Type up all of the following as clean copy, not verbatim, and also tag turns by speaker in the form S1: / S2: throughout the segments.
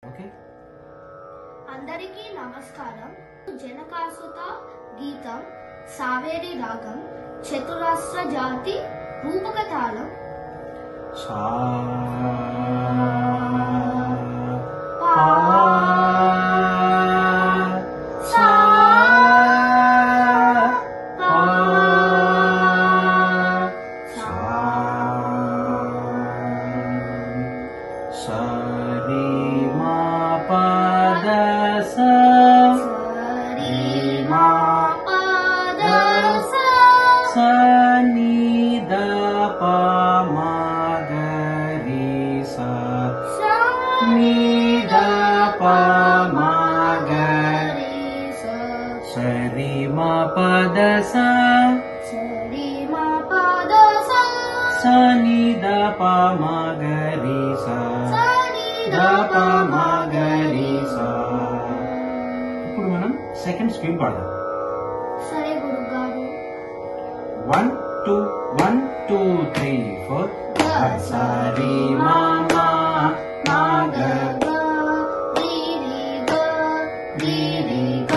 S1: Okay,
S2: అందరికీ నమస్కారం. జనకాసుత గీతం సావేరి రాగం చతురాస్ర జాతి రూపక తాళం
S1: సా
S2: పా
S1: సా
S2: పా
S1: సా సరి మా పద సా
S2: సరి మా పద సా
S1: సా ని ద ప మ గ రి సా
S2: సా
S1: ని ద ప మ గ
S2: రి సా
S1: సరి మా పద సా
S2: సరి మా పద సా
S1: సా ని ద ప మ గ రి సా
S2: సరి
S1: ద ప మ గ రి సా. ఇప్పుడు మనం సెకండ్ స్ట్రింగ్ పాడదాం.
S2: సరే గురుగారు.
S1: 1 2 1 2 3 4 సా రి మా మా మా గ రి రి గ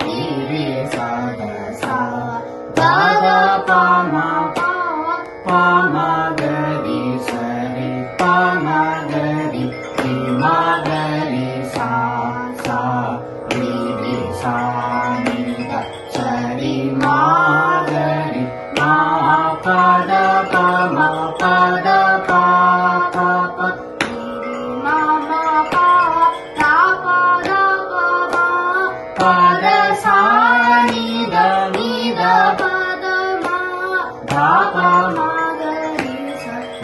S1: రి రి saw the saw the the ప మ ప మ గ రి స రి ప మ గ రి రి మ గ రి సా సా రి రి సా ని ద స రి మ గ రి మా ప ద ప మ ప ద ప ప ప ప ద సా ని ద ద ధ ప మ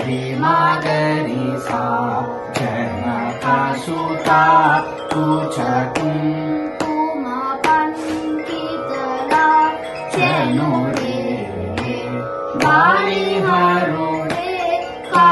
S1: రి మ గ రి సా జనక సుత కుచకుం జను రే బాలి హరు కా